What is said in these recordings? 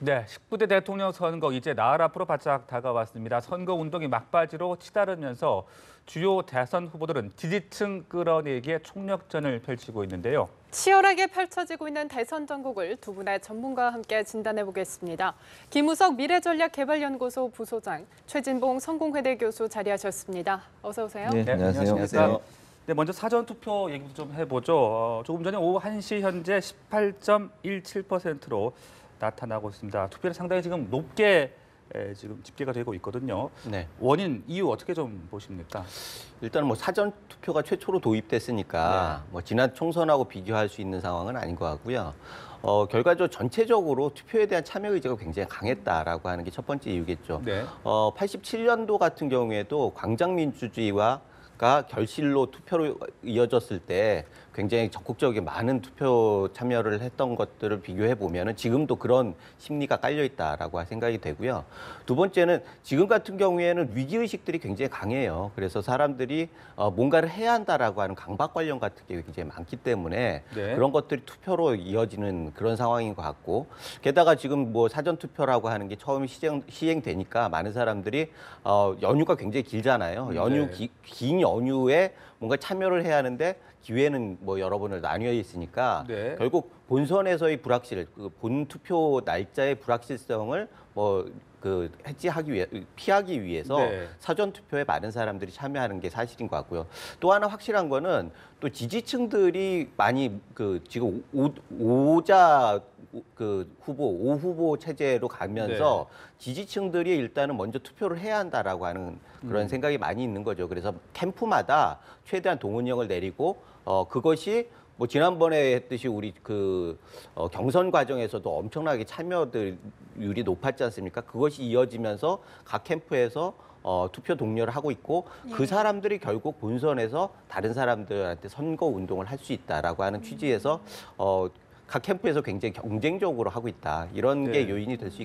네, 19대 대통령 선거 이제 나흘 앞으로 바짝 다가왔습니다. 선거 운동이 막바지로 치달으면서 주요 대선 후보들은 지지층 끌어내기에 총력전을 펼치고 있는데요. 치열하게 펼쳐지고 있는 대선 전국을 두 분의 전문가와 함께 진단해 보겠습니다. 김우석 미래전략개발연구소 부소장, 최진봉 성공회대 교수 자리하셨습니다. 어서 오세요. 네, 안녕하세요. 네, 먼저 사전 투표 얘기부터 좀 해보죠. 조금 전에 오후 1시 현재 18.17%로 나타나고 있습니다. 투표율 상당히 지금 높게 지금 집계가 되고 있거든요. 네. 원인, 이유 어떻게 좀 보십니까? 일단 뭐 사전 투표가 최초로 도입됐으니까 뭐 지난 총선하고 비교할 수 있는 상황은 아닌 것 같고요. 결과적으로 전체적으로 투표에 대한 참여 의지가 굉장히 강했다라고 하는 게 첫 번째 이유겠죠. 네. 87년도 같은 경우에도 광장민주주의가 결실로 투표로 이어졌을 때 굉장히 적극적이게 많은 투표 참여를 했던 것들을 비교해 보면은 지금도 그런 심리가 깔려 있다라고 생각이 되고요. 두 번째는 지금 같은 경우에는 위기 의식들이 굉장히 강해요. 그래서 사람들이 뭔가를 해야 한다라고 하는 강박 관련 같은 게 굉장히 많기 때문에 네. 그런 것들이 투표로 이어지는 그런 상황인 것 같고, 게다가 지금 뭐 사전 투표라고 하는 게 처음 시행되니까 많은 사람들이 연휴가 굉장히 길잖아요. 긴 연휴에 뭔가 참여를 해야 하는데 기회는 뭐 여러 번을 나뉘어 있으니까 네. 결국 본선에서의 본 투표 날짜의 불확실성을 피하기 위해서 네. 사전 투표에 많은 사람들이 참여하는 게 사실인 것 같고요. 또 하나 확실한 거는 또 지지층들이 많이 지금 오자 오 후보 체제로 가면서 지지층들이 일단은 먼저 투표를 해야 한다라고 하는 그런 생각이 많이 있는 거죠. 그래서 캠프마다 최대한 동원령을 내리고 그것이 뭐 지난번에 했듯이 우리 경선 과정에서도 엄청나게 참여율이 높았지 않습니까? 그것이 이어지면서 각 캠프에서 투표 독려를 하고 있고 그 사람들이 결국 본선에서 다른 사람들한테 선거 운동을 할 수 있다라고 하는 취지에서 각 캠프에서 굉장히 경쟁적으로 하고 있다. 이런 게 요인이 될 수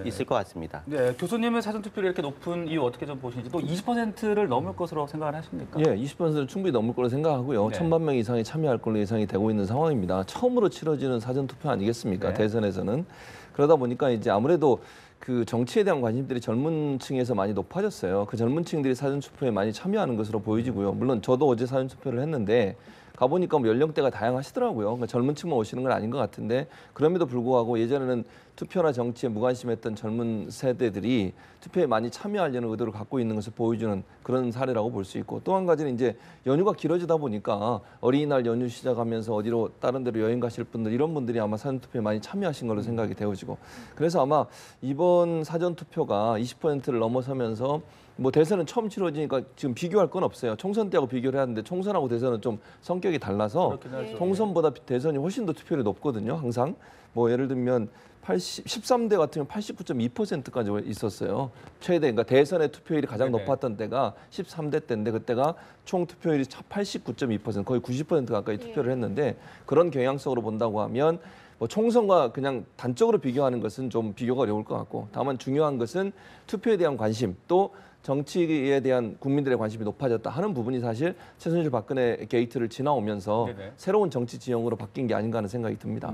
있을 것 같습니다. 네, 교수님은 사전 투표율이 이렇게 높은 이유 어떻게 좀 보시는지, 또 20%를 넘을 것으로 생각을 하십니까? 예, 20%는 충분히 넘을 거로 생각하고요. 네. 1,000만 명 이상이 참여할 걸로 예상이 되고 있는 상황입니다. 처음으로 치러지는 사전 투표 아니겠습니까? 네. 대선에서는. 그러다 보니까 이제 아무래도 그 정치에 대한 관심들이 젊은 층에서 많이 높아졌어요. 그 젊은 층들이 사전 투표에 많이 참여하는 것으로 보여지고요. 물론 저도 어제 사전 투표를 했는데 가보니까 뭐 연령대가 다양하시더라고요. 그러니까 젊은 층만 오시는 건 아닌 것 같은데, 그럼에도 불구하고 예전에는 투표나 정치에 무관심했던 젊은 세대들이 투표에 많이 참여하려는 의도를 갖고 있는 것을 보여주는 그런 사례라고 볼 수 있고, 또 한 가지는 이제 연휴가 길어지다 보니까 어린이날 연휴 시작하면서 어디로 다른 데로 여행 가실 분들, 이런 분들이 아마 사전투표에 많이 참여하신 걸로 생각이 되어지고, 그래서 아마 이번 사전투표가 20%를 넘어서면서 뭐 대선은 처음 치러지니까 지금 비교할 건 없어요. 총선 때하고 비교를 해야 하는데 총선하고 대선은 좀 성격이 달라서 총선보다 대선이 훨씬 더 투표율이 높거든요. 항상 뭐 예를 들면 13대 같으면 89.2%까지 있었어요. 최대, 그러니까 대선의 투표율이 가장 높았던 때가 13대 때인데 그때가 총 투표율이 89.2%, 거의 90% 가까이 투표를 했는데, 그런 경향성으로 본다고 하면 뭐 총선과 그냥 단적으로 비교하는 것은 좀 비교가 어려울 것 같고, 다만 중요한 것은 투표에 대한 관심, 또 정치에 대한 국민들의 관심이 높아졌다 하는 부분이 사실 최순실 박근혜 게이트를 지나오면서 새로운 정치 지형으로 바뀐 게 아닌가 하는 생각이 듭니다.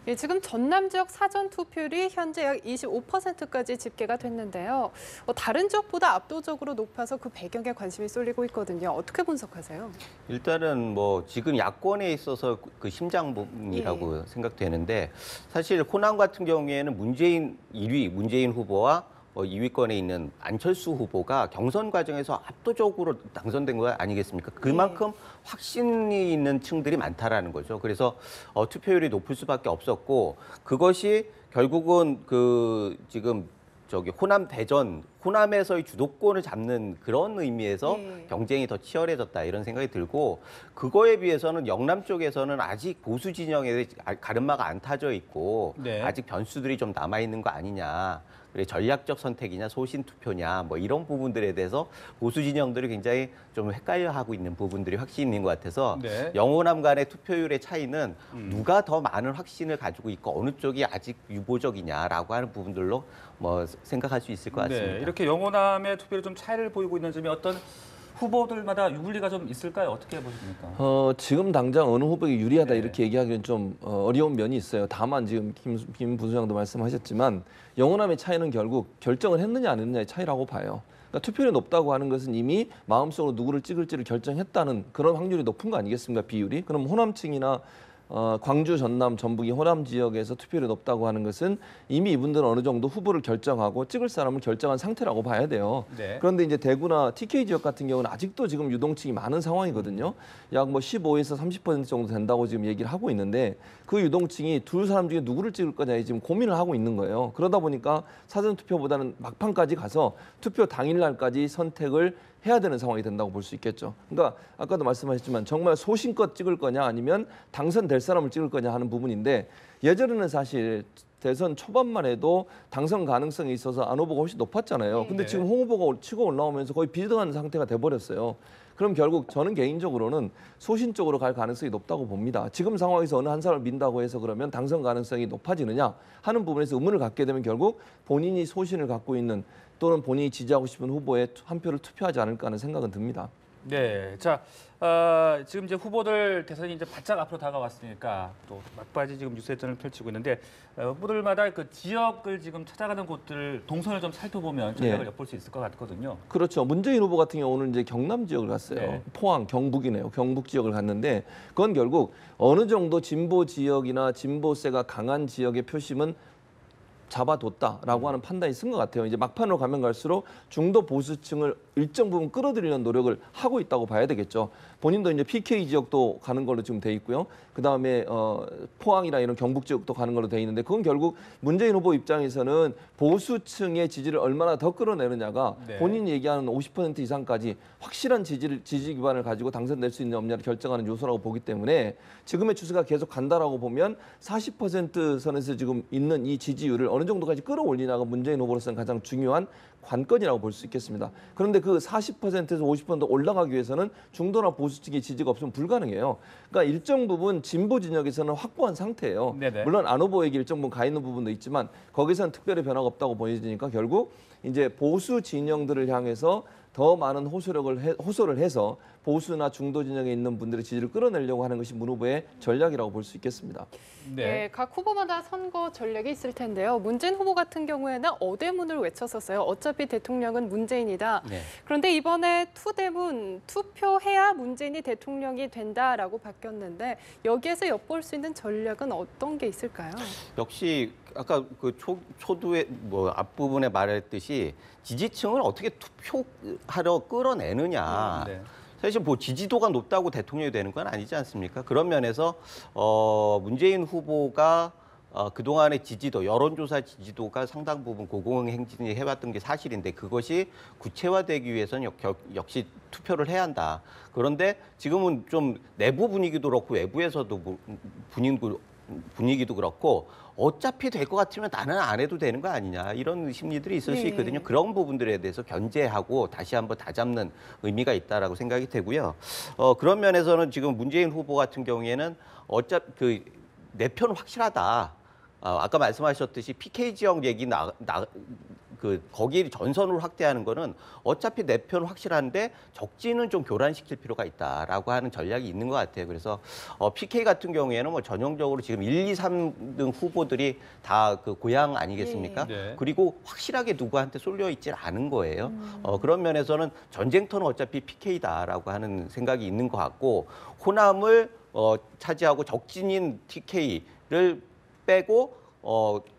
예, 지금 전남 지역 사전 투표율이 현재 약 25%까지 집계가 됐는데요. 다른 지역보다 압도적으로 높아서 그 배경에 관심이 쏠리고 있거든요. 어떻게 분석하세요? 일단은 뭐 지금 야권에 있어서 그 심장부이라고 생각되는데, 사실 호남 같은 경우에는 문재인 후보와 2위권에 있는 안철수 후보가 경선 과정에서 압도적으로 당선된 거 아니겠습니까? 그만큼 확신이 있는 층들이 많다라는 거죠. 그래서 투표율이 높을 수밖에 없었고, 그것이 결국은 지금 호남 대전, 호남에서의 주도권을 잡는 그런 의미에서 경쟁이 더 치열해졌다, 이런 생각이 들고, 그거에 비해서는 영남 쪽에서는 아직 보수 진영에 가름막이 안 타져 있고 아직 변수들이 좀 남아 있는 거 아니냐. 전략적 선택이냐 소신 투표냐 뭐 이런 부분들에 대해서 보수 진영들이 굉장히 좀 헷갈려하고 있는 부분들이 확실히 있는 것 같아서 영호남 간의 투표율의 차이는 누가 더 많은 확신을 가지고 있고 어느 쪽이 아직 유보적이냐라고 하는 부분들로 뭐 생각할 수 있을 것 같습니다. 네, 이렇게 영호남의 투표율이 좀 차이를 보이고 있는 점이 어떤 후보들마다 유불리가 좀 있을까요? 어떻게 보십니까? 지금 당장 어느 후보에게 유리하다 네. 이렇게 얘기하기는 좀 어려운 면이 있어요. 다만 지금 김 부소장도 말씀하셨지만 영호남의 차이는 결국 결정을 했느냐 안 했느냐의 차이라고 봐요. 그러니까 투표율이 높다고 하는 것은 이미 마음속으로 누구를 찍을지를 결정했다는 그런 확률이 높은 거 아니겠습니까? 비율이. 그럼 호남층이나 광주, 전남, 전북이 호남 지역에서 투표율이 높다고 하는 것은 이미 이분들은 어느 정도 후보를 결정하고 찍을 사람을 결정한 상태라고 봐야 돼요. 네. 그런데 이제 대구나 TK 지역 같은 경우는 아직도 지금 유동층이 많은 상황이거든요. 약 뭐 15에서 30% 정도 된다고 지금 얘기를 하고 있는데 그 유동층이 두 사람 중에 누구를 찍을 거냐 지금 고민을 하고 있는 거예요. 그러다 보니까 사전 투표보다는 막판까지 가서 투표 당일날까지 선택을 해야 되는 상황이 된다고 볼 수 있겠죠. 그러니까 아까도 말씀하셨지만 정말 소신껏 찍을 거냐 아니면 당선될 사람을 찍을 거냐 하는 부분인데 예전에는 사실 대선 초반만 해도 당선 가능성이 있어서 안 후보가 훨씬 높았잖아요. 근데 네. 지금 홍 후보가 치고 올라오면서 거의 비등한 상태가 돼버렸어요. 그럼 결국 저는 개인적으로는 소신 쪽으로 갈 가능성이 높다고 봅니다. 지금 상황에서 어느 한 사람을 민다고 해서 그러면 당선 가능성이 높아지느냐 하는 부분에서 의문을 갖게 되면 결국 본인이 소신을 갖고 있는 또는 본인이 지지하고 싶은 후보에 한 표를 투표하지 않을까 하는 생각은 듭니다. 네, 자 지금 이제 후보들 대선이 이제 바짝 앞으로 다가왔으니까 또 막바지 지금 유세전을 펼치고 있는데 후보들마다 그 지역을 지금 찾아가는 곳들 동선을 좀 살펴보면 전략을 네. 엿볼 수 있을 것 같거든요. 그렇죠. 문재인 후보 같은 경우는 이제 경남 지역을 갔어요. 네. 포항, 경북이네요. 경북 지역을 갔는데 그건 결국 어느 정도 진보 지역이나 진보세가 강한 지역의 표심은 잡아뒀다라고 하는 판단이 쓴 것 같아요. 이제 막판으로 가면 갈수록 중도 보수층을 일정 부분 끌어들이려는 노력을 하고 있다고 봐야 되겠죠. 본인도 이제 PK 지역도 가는 걸로 지금 돼 있고요. 그 다음에 포항이나 이런 경북 지역도 가는 걸로 돼 있는데 그건 결국 문재인 후보 입장에서는 보수층의 지지를 얼마나 더 끌어내느냐가 네. 본인이 얘기하는 50% 이상까지 확실한 지지 기반을 가지고 당선될 수 있는 없냐를 결정하는 요소라고 보기 때문에 지금의 추세가 계속 간다라고 보면 40% 선에서 지금 있는 이 지지율을 어느 정도까지 끌어올리냐가 문재인 후보로서는 가장 중요한 관건이라고 볼 수 있겠습니다. 그런데 그 40%에서 50% 올라가기 위해서는 중도나 보수층의 지지가 없으면 불가능해요. 그러니까 일정 부분 진보 진영에서는 확보한 상태예요. 네네. 물론 안 후보에게 일정 부분 가 있는 부분도 있지만 거기서는 특별히 변화가 없다고 보여지니까 결국 이제 보수 진영들을 향해서 더 많은 호소를 해서 보수나 중도 진영에 있는 분들의 지지를 끌어내려고 하는 것이 문 후보의 전략이라고 볼 수 있겠습니다. 네, 각 후보마다 선거 전략이 있을 텐데요. 문재인 후보 같은 경우에는 어대문을 외쳤었어요. 어차피 대통령은 문재인이다. 네. 그런데 이번에 투대문, 투표해야 문재인이 대통령이 된다라고 바뀌었는데 여기에서 엿볼 수 있는 전략은 어떤 게 있을까요? 역시 아까 그 초두에 뭐 앞부분에 말했듯이 지지층을 어떻게 투표하러 끌어내느냐. 네. 사실 뭐 지지도가 높다고 대통령이 되는 건 아니지 않습니까? 그런 면에서 문재인 후보가 그동안의 지지도, 여론조사 지지도가 상당 부분 고공행진이 해왔던 게 사실인데 그것이 구체화되기 위해서는 역시 투표를 해야 한다. 그런데 지금은 좀 내부 분위기도 그렇고 외부에서도 분위기도 그렇고 어차피 될 것 같으면 나는 안 해도 되는 거 아니냐 이런 심리들이 있을 수 네. 있거든요. 그런 부분들에 대해서 견제하고 다시 한번 다잡는 의미가 있다라고 생각이 되고요. 그런 면에서는 지금 문재인 후보 같은 경우에는 어차피 내 표는 확실하다. 아까 말씀하셨듯이 PK 지역 얘기 거기 전선으로 확대하는 거는 어차피 내 표는 확실한데 적지는 좀 교란시킬 필요가 있다라고 하는 전략이 있는 것 같아요. 그래서 PK 같은 경우에는 뭐 전형적으로 지금 1, 2, 3등 후보들이 다 그 고향 아니겠습니까? 네. 그리고 확실하게 누구한테 쏠려 있질 않은 거예요. 그런 면에서는 전쟁터는 어차피 PK다라고 하는 생각이 있는 것 같고 호남을 차지하고 적진인 TK를 빼고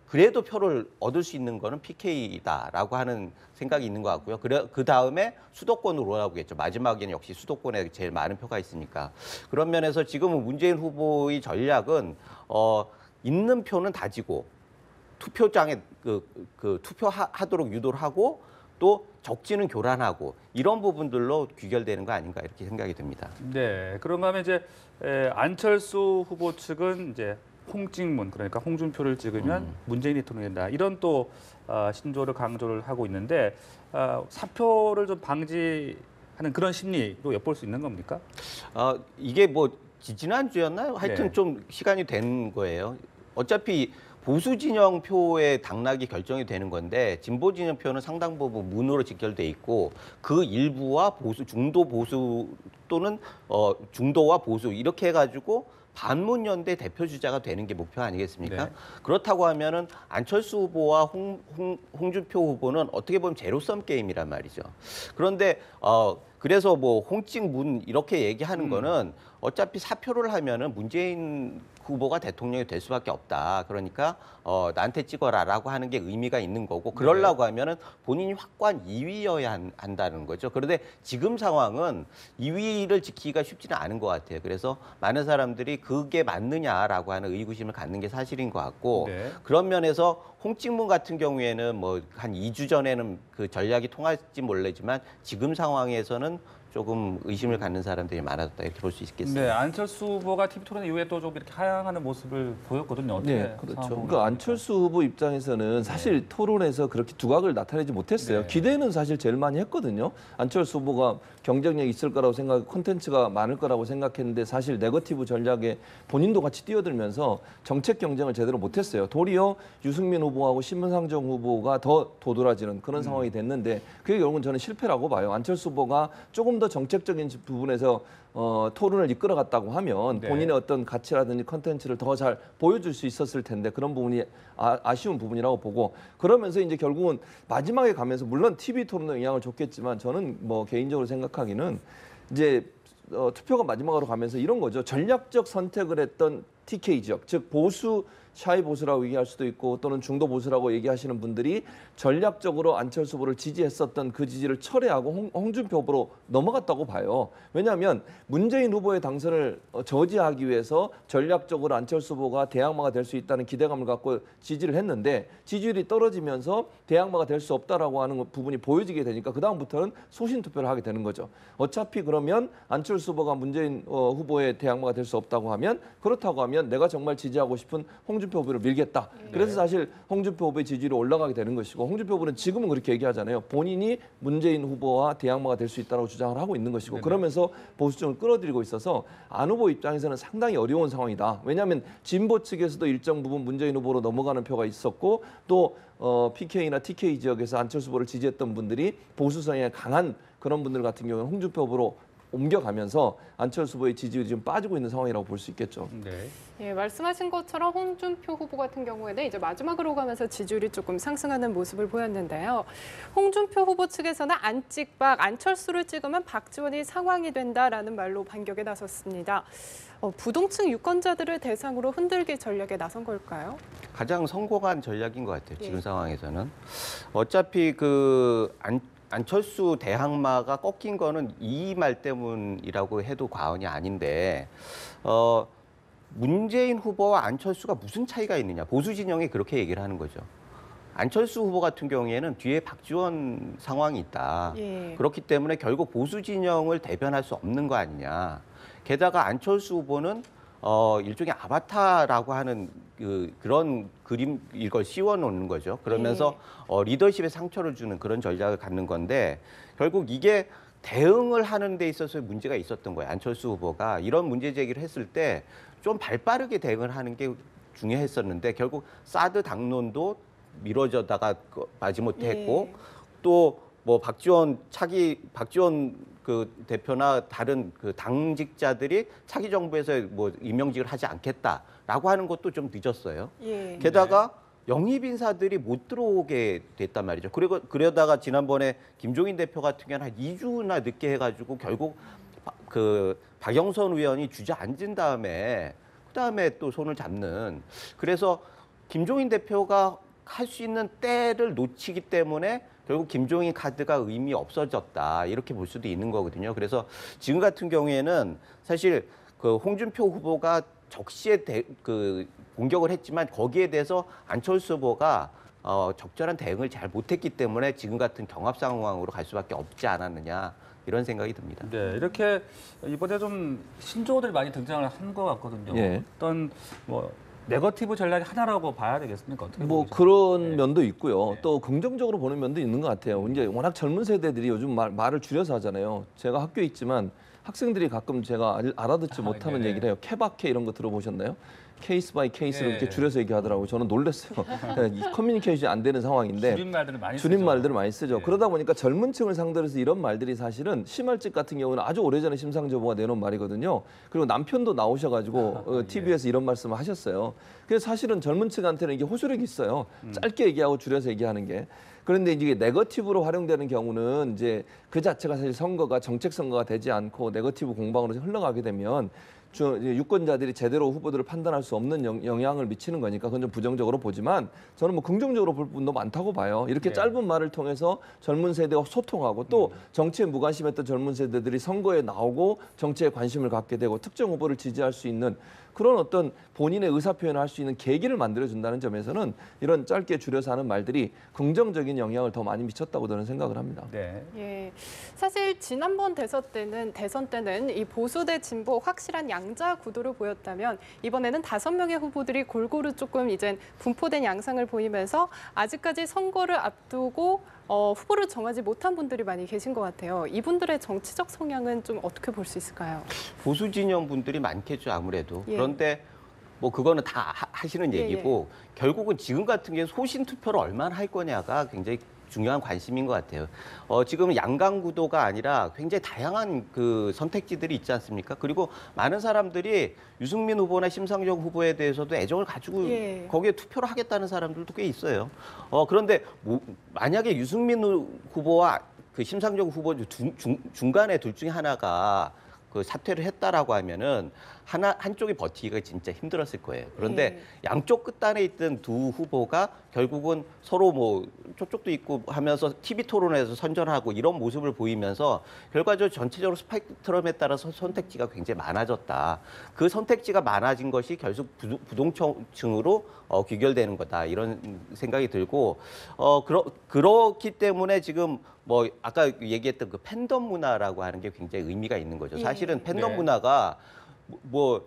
그래도 표를 얻을 수 있는 거는 PK다라고 하는 생각이 있는 것 같고요. 그 다음에 수도권으로 올라오겠죠. 마지막에는 역시 수도권에 제일 많은 표가 있으니까. 그런 면에서 지금은 문재인 후보의 전략은 있는 표는 다지고 투표장에 투표하도록 유도를 하고 또 적지는 교란하고 이런 부분들로 귀결되는 거 아닌가 이렇게 생각이 듭니다. 네, 그런가 하면 이제 안철수 후보 측은 이제 홍찍문 그러니까 홍준표를 찍으면 문재인 대통령이 된다 이런 또 신조를 강조를 하고 있는데 사표를 좀 방지하는 그런 심리로 엿볼 수 있는 겁니까? 이게 뭐 지난주였나요? 하여튼 네. 좀 시간이 된 거예요. 어차피 보수 진영 표의 당락이 결정이 되는 건데 진보 진영 표는 상당 부분 문으로 직결돼 있고 그 일부와 보수, 중도 보수 또는 중도와 보수 이렇게 해가지고 반문연대 대표 주자가 되는 게 목표 아니겠습니까? 네. 그렇다고 하면은 안철수 후보와 홍준표 후보는 어떻게 보면 제로섬 게임이란 말이죠. 그런데 그래서 뭐 홍찍문 이렇게 얘기하는 거는 어차피 사표를 하면은 문재인 후보가 대통령이 될 수밖에 없다. 그러니까 나한테 찍어라라고 하는 게 의미가 있는 거고 그러려고 하면은 본인이 확고한 2위여야 한다는 거죠. 그런데 지금 상황은 2위를 지키기가 쉽지는 않은 것 같아요. 그래서 많은 사람들이 그게 맞느냐라고 하는 의구심을 갖는 게 사실인 것 같고 네. 그런 면에서 홍찍문 같은 경우에는 뭐 한 2주 전에는 그 전략이 통할지 모르지만 지금 상황에서는 조금 의심을 갖는 사람들이 많았다 이렇게 볼 수 있겠습니다. 네, 안철수 후보가 TV 토론 이후에 또 좀 이렇게 하향하는 모습을 보였거든요. 어떻게 네, 그렇죠. 상황 그러니까 안철수 후보 입장에서는 사실 토론에서 그렇게 두각을 나타내지 못했어요. 네. 기대는 사실 제일 많이 했거든요. 안철수 후보가 경쟁력이 있을 거라고 콘텐츠가 많을 거라고 생각했는데 사실 네거티브 전략에 본인도 같이 뛰어들면서 정책 경쟁을 제대로 못했어요. 도리어 유승민 후보하고 신문상정 후보가 더 도드라지는 그런 상황이 됐는데 그게 결국은 저는 실패라고 봐요. 안철수 후보가 조금 더 정책적인 부분에서 토론을 이끌어갔다고 하면 네. 본인의 어떤 가치라든지 컨텐츠를 더 잘 보여줄 수 있었을 텐데 그런 부분이 아쉬운 부분이라고 보고 그러면서 이제 결국은 마지막에 가면서 물론 TV 토론에 영향을 줬겠지만 저는 뭐 개인적으로 생각하기는 이제 투표가 마지막으로 가면서 이런 거죠. 전략적 선택을 했던 TK 지역, 즉 보수 샤이 보수라고 얘기할 수도 있고 또는 중도 보수라고 얘기하시는 분들이 전략적으로 안철수 후보를 지지했었던 그 지지를 철회하고 홍준표 후보로 넘어갔다고 봐요. 왜냐하면 문재인 후보의 당선을 저지하기 위해서 전략적으로 안철수 후보가 대항마가 될 수 있다는 기대감을 갖고 지지를 했는데 지지율이 떨어지면서 대항마가 될 수 없다라고 하는 부분이 보여지게 되니까 그다음부터는 소신 투표를 하게 되는 거죠. 어차피 그러면 안철수 후보가 문재인 후보의 대항마가 될 수 없다고 하면 그렇다고 하면 내가 정말 지지하고 싶은 홍준표 후보를 밀겠다. 그래서 사실 홍준표 후보의 지지율이 올라가게 되는 것이고 홍준표 후보는 지금은 그렇게 얘기하잖아요. 본인이 문재인 후보와 대항마가 될 수 있다고 주장을 하고 있는 것이고 그러면서 보수층을 끌어들이고 있어서 안 후보 입장에서는 상당히 어려운 상황이다. 왜냐하면 진보 측에서도 일정 부분 문재인 후보로 넘어가는 표가 있었고 또 PK나 TK 지역에서 안철수 후보를 지지했던 분들이 보수 성향이 강한 그런 분들 같은 경우는 홍준표 후보로 옮겨가면서 안철수 후보의 지지율이 좀 빠지고 있는 상황이라고 볼 수 있겠죠. 네. 예, 말씀하신 것처럼 홍준표 후보 같은 경우에는 이제 마지막으로 가면서 지지율이 조금 상승하는 모습을 보였는데요. 홍준표 후보 측에서는 안 찍박, 안철수를 찍으면 박지원이 상황이 된다라는 말로 반격에 나섰습니다. 부동층 유권자들을 대상으로 흔들기 전략에 나선 걸까요? 가장 성공한 전략인 것 같아요. 지금 예. 상황에서는. 어차피 안철수 대항마가 꺾인 거는 이 말 때문이라고 해도 과언이 아닌데 문재인 후보와 안철수가 무슨 차이가 있느냐. 보수 진영이 그렇게 얘기를 하는 거죠. 안철수 후보 같은 경우에는 뒤에 박지원 상황이 있다. 예. 그렇기 때문에 결국 보수 진영을 대변할 수 없는 거 아니냐. 게다가 안철수 후보는 일종의 아바타라고 하는 그런 그림 이걸 씌워놓는 거죠. 그러면서 리더십에 상처를 주는 그런 전략을 갖는 건데 결국 이게 대응을 하는 데 있어서 문제가 있었던 거예요. 안철수 후보가 이런 문제 제기를 했을 때 좀 발빠르게 대응을 하는 게 중요했었는데 결국 사드 당론도 미뤄져다가 마지못해 했고 또 뭐 박지원 그 대표나 다른 그 당직자들이 차기 정부에서 뭐 임명직을 하지 않겠다라고 하는 것도 좀 늦었어요. 예. 게다가 영입 인사들이 못 들어오게 됐단 말이죠. 그리고 그러다가 지난번에 김종인 대표 같은 경우는 한 2주나 늦게 해가지고 결국 그 박영선 의원이 주저앉은 다음에 그다음에 또 손을 잡는. 그래서 김종인 대표가 할 수 있는 때를 놓치기 때문에 결국 김종인 카드가 의미 없어졌다 이렇게 볼 수도 있는 거거든요. 그래서 지금 같은 경우에는 사실 그 홍준표 후보가 적시에 공격을 했지만 거기에 대해서 안철수 후보가 적절한 대응을 잘 못했기 때문에 지금 같은 경합 상황으로 갈 수밖에 없지 않았느냐 이런 생각이 듭니다. 네, 이렇게 이번에 좀 신조어들이 많이 등장을 한 것 같거든요. 예. 어떤 뭐 네거티브 전략이 하나라고 봐야 되겠습니까? 어떻게 뭐 보세요? 그런 네. 면도 있고요. 네. 또 긍정적으로 보는 면도 있는 것 같아요. 이제 워낙 젊은 세대들이 요즘 말을 줄여서 하잖아요. 제가 학교에 있지만 학생들이 가끔 제가 알아듣지 못하는 네네. 얘기를 해요. 케바케 이런 거 들어보셨나요? 케이스 바이 케이스로 예. 이렇게 줄여서 얘기하더라고요. 저는 놀랐어요. 이 커뮤니케이션이 안 되는 상황인데 줄임말들을 많이 줄임 쓰죠. 말들을 많이 쓰죠. 예. 그러다 보니까 젊은 층을 상대로 해서 이런 말들이 사실은 심할직 같은 경우는 아주 오래전에 심상정 후보가 내놓은 말이거든요. 그리고 남편도 나오셔가지고 TV에서 이런 말씀을 하셨어요. 그래서 사실은 젊은 층한테는 이게 호소력이 있어요. 짧게 얘기하고 줄여서 얘기하는 게. 그런데 이게 네거티브로 활용되는 경우는 이제 그 자체가 사실 선거가 정책 선거가 되지 않고 네거티브 공방으로 흘러가게 되면 유권자들이 제대로 후보들을 판단할 수 없는 영향을 미치는 거니까 그건 좀 부정적으로 보지만 저는 뭐 긍정적으로 볼 부분도 많다고 봐요. 이렇게 네. 짧은 말을 통해서 젊은 세대와 소통하고 또 정치에 무관심했던 젊은 세대들이 선거에 나오고 정치에 관심을 갖게 되고 특정 후보를 지지할 수 있는 그런 어떤 본인의 의사 표현을 할 수 있는 계기를 만들어준다는 점에서는 이런 짧게 줄여서 하는 말들이 긍정적인 영향을 더 많이 미쳤다고 저는 생각을 합니다. 네. 예, 사실 지난번 대선 때는 이 보수 대 진보 확실한 양자 구도를 보였다면 이번에는 5명의 후보들이 골고루 조금 이젠 분포된 양상을 보이면서 아직까지 선거를 앞두고 후보를 정하지 못한 분들이 많이 계신 것 같아요. 이분들의 정치적 성향은 좀 어떻게 볼 수 있을까요? 보수 진영 분들이 많겠죠, 아무래도. 예. 그런데 뭐 그거는 다 하시는 예, 얘기고 결국은 지금 같은 경우에 소신 투표를 얼마나 할 거냐가 굉장히 중요한 관심인 것 같아요. 지금 양강 구도가 아니라 굉장히 다양한 그 선택지들이 있지 않습니까? 그리고 많은 사람들이 유승민 후보나 심상정 후보에 대해서도 애정을 가지고 예. 거기에 투표를 하겠다는 사람들도 꽤 있어요. 그런데 만약에 유승민 후보와 그 심상정 후보 중간에 둘 중에 하나가 그 사퇴를 했다라고 하면은 한쪽이 버티기가 진짜 힘들었을 거예요. 그런데 양쪽 끝단에 있던 두 후보가 결국은 서로 뭐 저쪽도 있고 하면서 TV 토론에서 선전하고 이런 모습을 보이면서 결과적으로 전체적으로 스펙트럼에 따라서 선택지가 굉장히 많아졌다. 그 선택지가 많아진 것이 결국 부동층으로 귀결되는 거다. 이런 생각이 들고 그렇기 때문에 지금 뭐 아까 얘기했던 그 팬덤 문화라고 하는 게 굉장히 의미가 있는 거죠. 사실은 팬덤 네. 문화가 뭐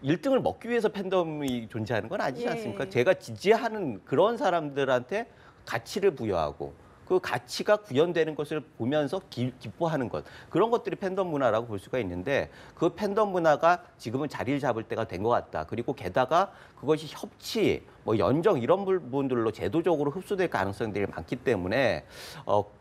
1등을 먹기 위해서 팬덤이 존재하는 건 아니지 않습니까? 제가 지지하는 그런 사람들한테 가치를 부여하고 그 가치가 구현되는 것을 보면서 기뻐하는 것. 그런 것들이 팬덤 문화라고 볼 수가 있는데 그 팬덤 문화가 지금은 자리를 잡을 때가 된 것 같다. 그리고 게다가 그것이 협치, 뭐 연정 이런 부분들로 제도적으로 흡수될 가능성들이 많기 때문에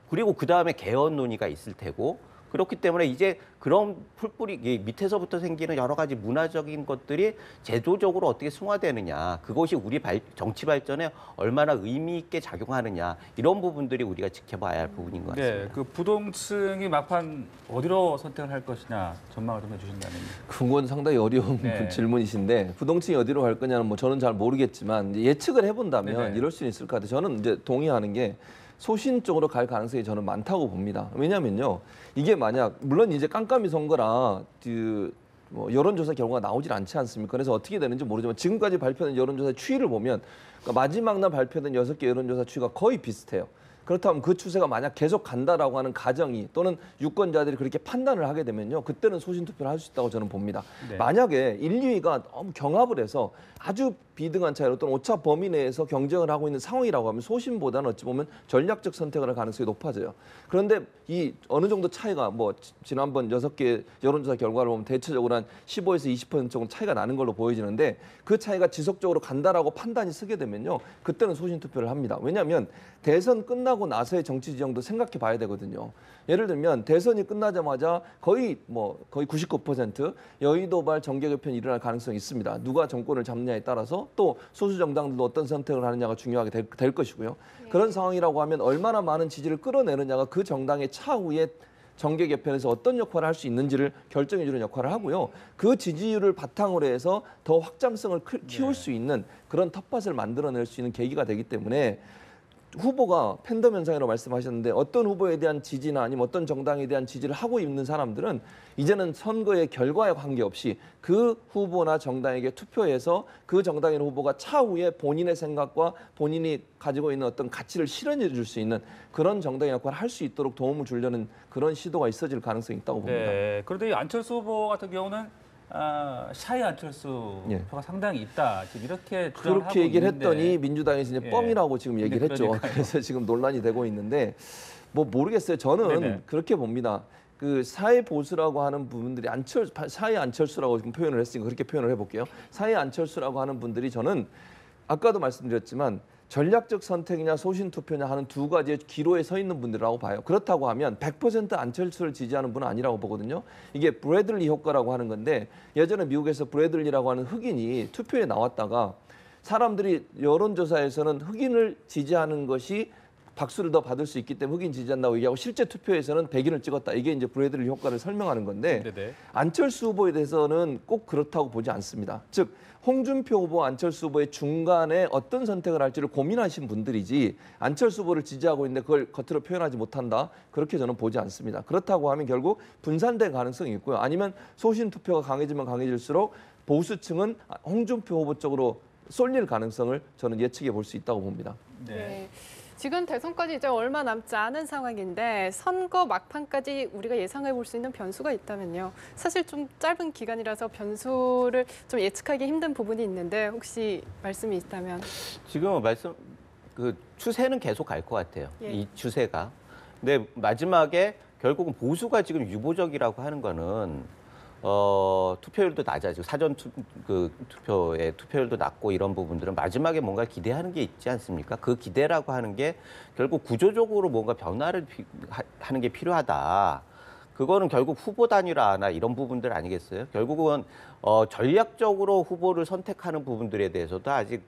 그리고 그다음에 개헌 논의가 있을 테고 그렇기 때문에 이제 그런 풀뿌리 밑에서부터 생기는 여러 가지 문화적인 것들이 제도적으로 어떻게 승화되느냐, 그것이 우리 정치 발전에 얼마나 의미 있게 작용하느냐 이런 부분들이 우리가 지켜봐야 할 부분인 것 같습니다. 네, 그 부동층이 막판 어디로 선택을 할 것이냐 전망을 좀 해주신다면. 그건 상당히 어려운 네. 질문이신데 부동층이 어디로 갈 거냐는 뭐 저는 잘 모르겠지만 이제 예측을 해본다면 네네. 이럴 수는 있을 것 같아요. 저는 이제 동의하는 게 소신 쪽으로 갈 가능성이 저는 많다고 봅니다. 왜냐면요, 이게 만약 물론 이제 깜깜이 선거라 뭐 여론조사 결과가 나오질 않지 않습니까? 그래서 어떻게 되는지 모르지만 지금까지 발표된 여론조사 추이를 보면 그러니까 마지막 날 발표된 6개 여론조사 추이가 거의 비슷해요. 그렇다면 그 추세가 만약 계속 간다라고 하는 가정이 또는 유권자들이 그렇게 판단을 하게 되면요, 그때는 소신 투표를 할 수 있다고 저는 봅니다. 네. 만약에 1, 2위가 너무 경합을 해서 아주 비등한 차이로 또는 오차 범위 내에서 경쟁을 하고 있는 상황이라고 하면 소신보다는 어찌 보면 전략적 선택을 할 가능성이 높아져요. 그런데 이 어느 정도 차이가 뭐 지난번 6개 여론조사 결과를 보면 대체적으로 한 15에서 20% 정도 차이가 나는 걸로 보여지는데 그 차이가 지속적으로 간다라고 판단이 서게 되면요, 그때는 소신 투표를 합니다. 왜냐하면 대선 끝나고 나서의 정치 지형도 생각해 봐야 되거든요. 예를 들면 대선이 끝나자마자 거의 99% 여의도발 정계 개편이 일어날 가능성이 있습니다. 누가 정권을 잡느냐에 따라서 또 소수 정당들도 어떤 선택을 하느냐가 중요하게 될 것이고요. 그런 상황이라고 하면 얼마나 많은 지지를 끌어내느냐가 그 정당의 차후에 정계 개편에서 어떤 역할을 할 수 있는지를 결정해주는 역할을 하고요. 그 지지율을 바탕으로 해서 더 확장성을 키울 수 있는 그런 텃밭을 만들어낼 수 있는 계기가 되기 때문에 후보가 팬덤 현상이라고 말씀하셨는데 어떤 후보에 대한 지지나 아니면 어떤 정당에 대한 지지를 하고 있는 사람들은 이제는 선거의 결과에 관계없이 그 후보나 정당에게 투표해서 그 정당의 후보가 차후에 본인의 생각과 본인이 가지고 있는 어떤 가치를 실현해 줄 수 있는 그런 정당의 역할을 할 수 있도록 도움을 주려는 그런 시도가 있어질 가능성이 있다고 봅니다. 네, 그런데 이 안철수 후보 같은 경우는 샤이 안철수 예. 표가 상당히 있다. 지금 이렇게 주장을 하고 그렇게 얘기를 있는데. 했더니 민주당에서 이제 예. 뻥이라고 지금 얘기를 네, 했죠. 그러니까요. 그래서 지금 논란이 되고 있는데 뭐 모르겠어요. 저는 네네. 그렇게 봅니다. 그 사회 보수라고 하는 부분들이 사회 안철수라고 지금 표현을 했으니까 그렇게 표현을 해볼게요. 사회 안철수라고 하는 분들이 저는 아까도 말씀드렸지만 전략적 선택이냐 소신 투표냐 하는 두 가지의 기로에 서 있는 분들이라고 봐요. 그렇다고 하면 100% 안철수를 지지하는 분은 아니라고 보거든요. 이게 브래들리 효과라고 하는 건데 예전에 미국에서 브래들리라고 하는 흑인이 투표에 나왔다가 사람들이 여론조사에서는 흑인을 지지하는 것이 박수를 더 받을 수 있기 때문에 흑인 지지한다고 얘기하고 실제 투표에서는 백인을 찍었다. 이게 이제 브래들리 효과를 설명하는 건데 네네. 안철수 후보에 대해서는 꼭 그렇다고 보지 않습니다. 즉 홍준표 후보, 안철수 후보의 중간에 어떤 선택을 할지를 고민하신 분들이지 안철수 후보를 지지하고 있는데 그걸 겉으로 표현하지 못한다. 그렇게 저는 보지 않습니다. 그렇다고 하면 결국 분산될 가능성이 있고요. 아니면 소신 투표가 강해지면 강해질수록 보수층은 홍준표 후보 쪽으로 쏠릴 가능성을 저는 예측해 볼 수 있다고 봅니다. 네. 지금 대선까지 이제 얼마 남지 않은 상황인데 선거 막판까지 우리가 예상해 볼 수 있는 변수가 있다면요. 사실 좀 짧은 기간이라서 변수를 좀 예측하기 힘든 부분이 있는데 혹시 말씀이 있다면. 지금 그 추세는 계속 갈 것 같아요. 예. 이 추세가. 근데 마지막에 결국은 보수가 지금 유보적이라고 하는 거는 투표율도 낮아지고 투표의 투표율도 낮고 이런 부분들은 마지막에 뭔가 기대하는 게 있지 않습니까? 그 기대라고 하는 게 결국 구조적으로 뭔가 변화를 하는 게 필요하다. 그거는 결국 후보 단일화나 이런 부분들 아니겠어요? 결국은 전략적으로 후보를 선택하는 부분들에 대해서도 아직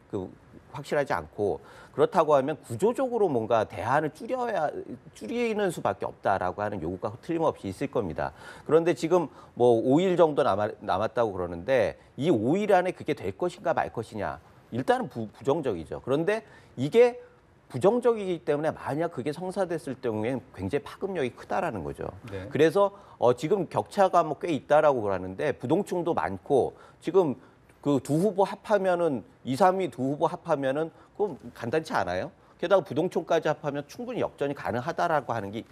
확실하지 않고 그렇다고 하면 구조적으로 뭔가 대안을 줄이는 수밖에 없다라고 하는 요구가 틀림없이 있을 겁니다. 그런데 지금 뭐 5일 정도 남았다고 그러는데 이 5일 안에 그게 될 것인가 말 것이냐 일단은 부정적이죠. 그런데 이게 부정적이기 때문에 만약 그게 성사됐을 경우에는 굉장히 파급력이 크다라는 거죠. 네. 그래서 지금 격차가 뭐 꽤 있다라고 그러는데 부동층도 많고 지금 그 두 후보 합하면은 2, 3위 두 후보 합하면은 그건 간단치 않아요. 게다가 부동층까지 합하면 충분히 역전이 가능하다라고 하는 게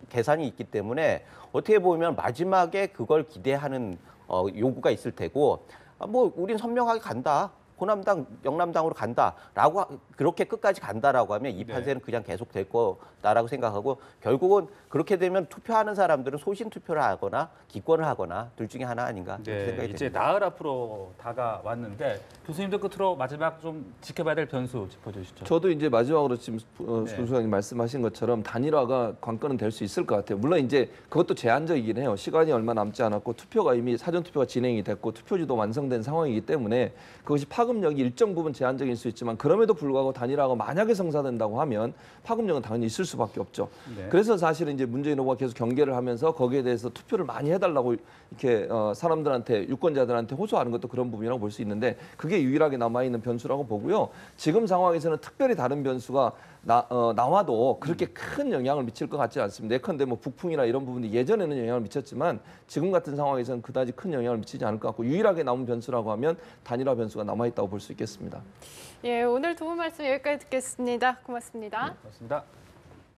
계산이 있기 때문에 어떻게 보면 마지막에 그걸 기대하는 요구가 있을 테고 뭐 우린 선명하게 간다. 호남당, 영남당으로 간다라고 그렇게 끝까지 간다라고 하면 이 판세는 그냥 계속 될 거다라고 생각하고 결국은 그렇게 되면 투표하는 사람들은 소신 투표를 하거나 기권을 하거나 둘 중에 하나 아닌가 그렇게 생각이 이제 됩니다. 나흘 앞으로 다가왔는데 교수님도 끝으로 마지막 좀 지켜봐야 될 변수 짚어주시죠. 저도 이제 마지막으로 지금 소장님 말씀하신 것처럼 단일화가 관건은 될 수 있을 것 같아요. 물론 이제 그것도 제한적이긴 해요. 시간이 얼마 남지 않았고 투표가 이미 사전 투표가 진행이 됐고 투표지도 완성된 상황이기 때문에 그것이 파급력이 일정 부분 제한적일 수 있지만 그럼에도 불구하고 단일화가 만약에 성사된다고 하면 파급력은 당연히 있을 수밖에 없죠. 네. 그래서 사실은 이제 문재인 후보가 계속 경계를 하면서 거기에 대해서 투표를 많이 해달라고 이렇게 사람들한테 유권자들한테 호소하는 것도 그런 부분이라고 볼 수 있는데 그게 유일하게 남아있는 변수라고 보고요. 지금 상황에서는 특별히 다른 변수가 나와도 그렇게 큰 영향을 미칠 것 같지 않습니다. 예컨대 뭐 북풍이나 이런 부분이 예전에는 영향을 미쳤지만 지금 같은 상황에서는 그다지 큰 영향을 미치지 않을 것 같고 유일하게 남은 변수라고 하면 단일화 변수가 남아있다고 볼 수 있겠습니다. 예, 오늘 두 분 말씀 여기까지 듣겠습니다. 고맙습니다. 고맙습니다.